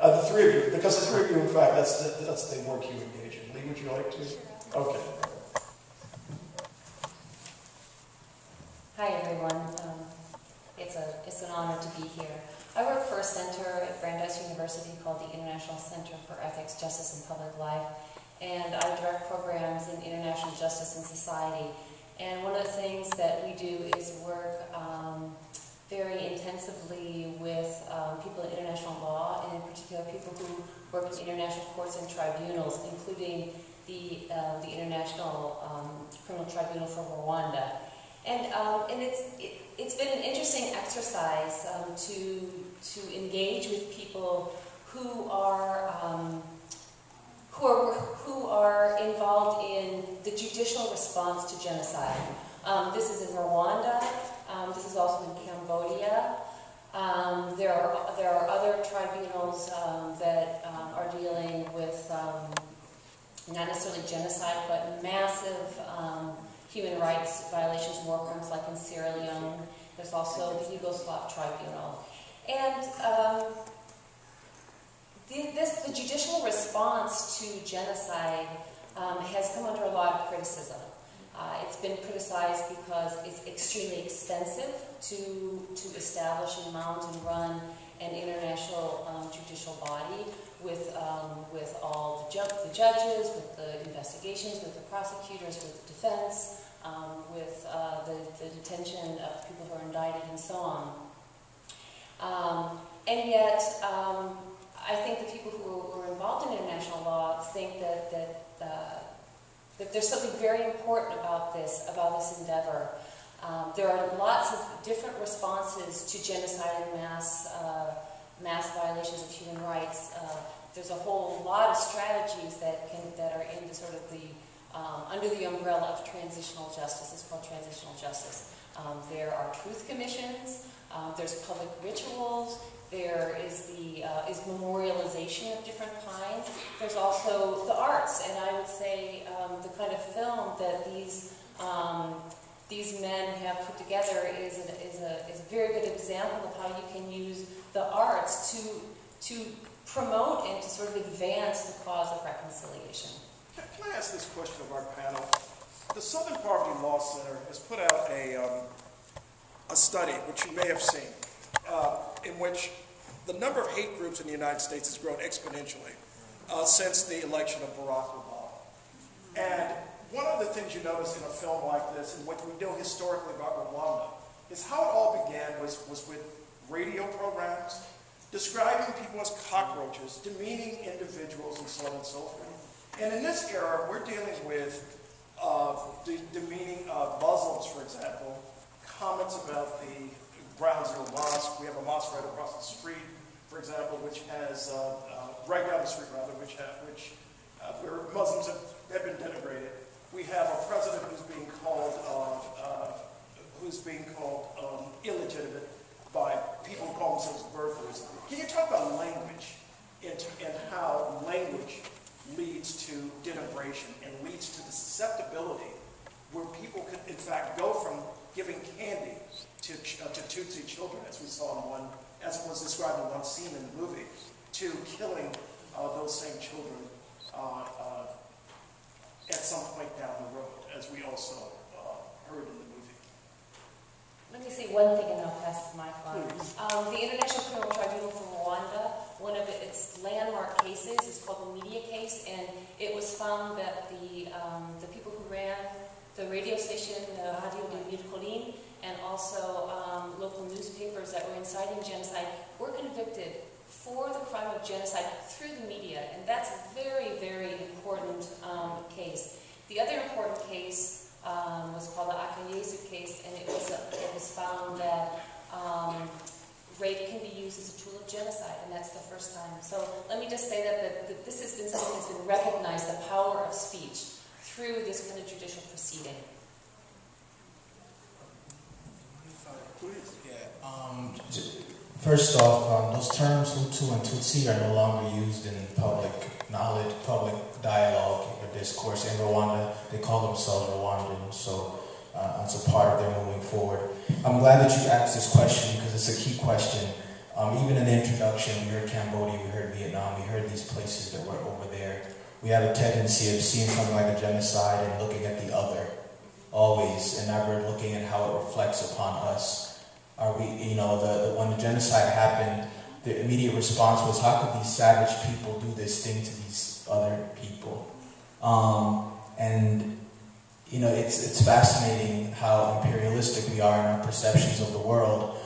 The three of you, because the three of you, in fact, that's the work you engage in. Lee, would you like to? Okay. Hi, everyone. It's an honor to be here. I work for a center at Brandeis University called the International Center for Ethics, Justice, and Public Life, and I direct programs in international justice and society. And one of the things that we do is work very intensively with people in international law, and in particular people who work in international courts and tribunals, including the International Criminal Tribunal for Rwanda. And it's been an interesting exercise to engage with people who are involved in the judicial response to genocide. This is in Rwanda. This is also in Cambodia. There are other tribunals that are dealing with not necessarily genocide, but massive human rights violations, war crimes, like in Sierra Leone. There's also the Yugoslav Tribunal. And the judicial response to genocide has come under a lot of criticism. It's been criticized because it's extremely expensive to establish and mount and run an international judicial body with all the judges, with the investigations, with the prosecutors, with the defense, with the detention of people who are indicted, and so on. And yet, I think the people who are involved in international law think that there's something very important about this endeavor. There are lots of different responses to genocide and mass violations of human rights. There's a whole lot of strategies that are in the sort of the under the umbrella of transitional justice. It's called transitional justice. There are truth commissions. There's public rituals. There is is memorialization of different kinds. There's also the arts, and I would say the kind of film that these men have put together is a very good example of how you can use the arts to promote and to sort of advance the cause of reconciliation. Can I ask this question of our panel? The Southern Poverty Law Center has put out a study, which you may have seen, in which the number of hate groups in the United States has grown exponentially since the election of Barack Obama. And one of the things you notice in a film like this, and what we know historically about Rwanda, is how it all began was with radio programs describing people as cockroaches, demeaning individuals, and so on and so forth. And in this era, we're dealing with demeaning Muslims, for example, comments about the Ground Zero Mosque. We have a mosque right across the street, for example, which has, right down the street rather, where Muslims have been denigrated. We have a president who's being called illegitimate by people who call themselves birthers. Can you talk about language and how language leads to denigration and leads to the susceptibility where people could, in fact, go from giving candy to Tutsi children, as we saw in one, as it was described in one scene in the movie, to killing those same children at some point down the road, as we also heard in the movie. Let me say one thing and I'll pass the mic on. The International Criminal Tribunal for Rwanda, one of its landmark cases is called the media case, and it was found that the people who ran the radio station, Radio de Mircoline, and also local newspapers that were inciting genocide were convicted for the crime of genocide through the media, and that's a very, very important case. The other important case was called the Akayesu case, and it was found that rape can be used as a tool of genocide, and that's the first time. So let me just say that this has been something that's been recognized, the power of speech, through this kind of judicial proceeding. First off, those terms Hutu and Tutsi are no longer used in public knowledge, public dialogue or discourse. In Rwanda, they call themselves Rwandan, so it's a part of their moving forward. I'm glad that you asked this question because it's a key question. Even in the introduction, we heard Cambodia, we heard Vietnam. places that were over there. We have a tendency of seeing something like a genocide and looking at the other, always, and never looking at how it reflects upon us. Are we, when the genocide happened, the immediate response was, how could these savage people do this thing to these other people? It's fascinating how imperialistic we are in our perceptions of the world.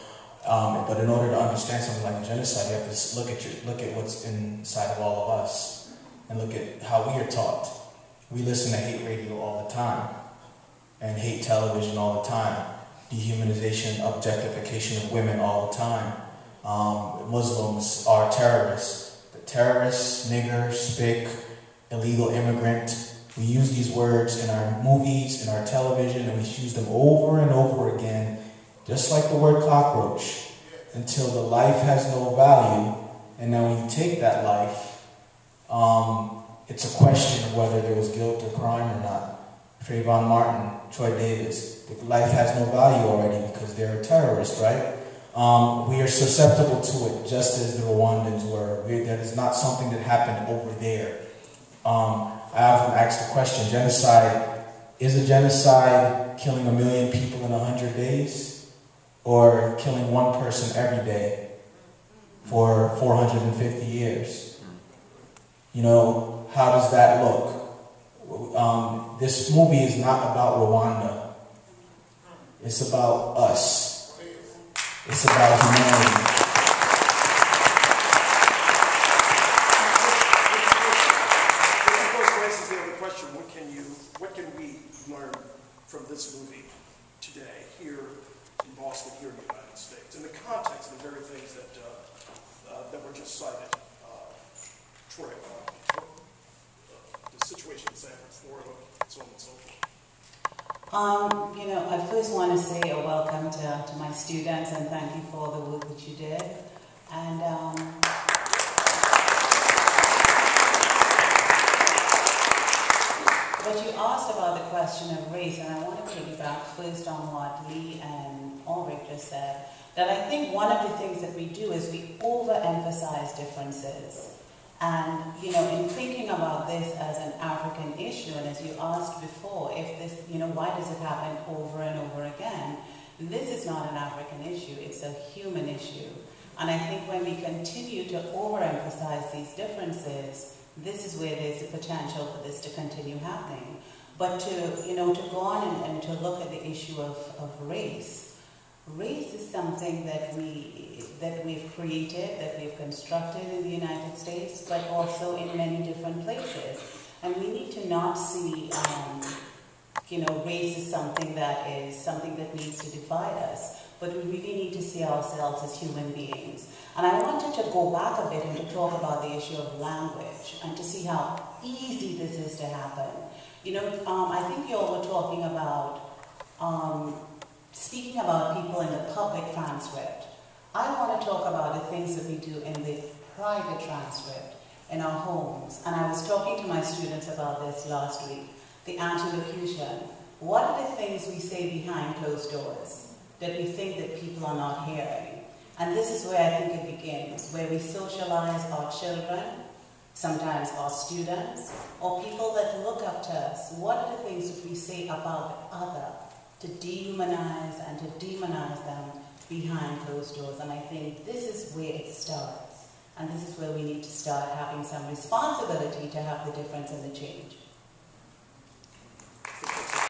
But in order to understand something like a genocide, you have to look at what's inside of all of us and look at how we are taught. We listen to hate radio all the time and hate television all the time. Dehumanization, objectification of women all the time. Muslims are terrorists. The terrorists, nigger, spick, illegal immigrant. We use these words in our movies, in our television, and we use them over and over again, just like the word cockroach, until the life has no value. And then when you take that life, it's a question of whether there was guilt or crime or not. Trayvon Martin, Troy Davis, the life has no value already because they're a terrorist, right? We are susceptible to it just as the Rwandans were. That is not something that happened over there. I often ask the question, is a genocide killing 1 million people in 100 days? Or killing one person every day for 450 years? How does that look? This movie is not about Rwanda. It's about us. It's about humanity. What can we learn from this movie today here in Boston, here in the United States, in the context of the very things that were just cited? Troy, the situation in San Florida, so on and so forth. I first want to say a welcome to my students and thank you for the work that you did. And but you asked about the question of race, and I want to piggyback first on what Lee and Ulrich just said, that I think one of the things that we do is we overemphasize differences. And, in thinking about this as an African issue, and as you asked before, if this, why does it happen over and over again? This is not an African issue, it's a human issue. And I think when we continue to overemphasize these differences, this is where there's a potential for this to continue happening. But to go on and to look at the issue of race. Race is something that we've created, that we've constructed in the United States, but also in many different places. And we need to not see, race as something that needs to divide us, but we really need to see ourselves as human beings. And I wanted to go back a bit and to talk about the issue of language and to see how easy this is to happen. I think you all were talking about speaking about people in the public transcript. I want to talk about the things that we do in the private transcript in our homes. And I was talking to my students about this last week, the antilocution. What are the things we say behind closed doors that we think that people are not hearing? And this is where I think it begins, where we socialize our children, sometimes our students, or people that look up to us. What are the things that we say about the other to dehumanize and to demonize them behind closed doors? And I think this is where it starts. And this is where we need to start having some responsibility to have the difference and the change.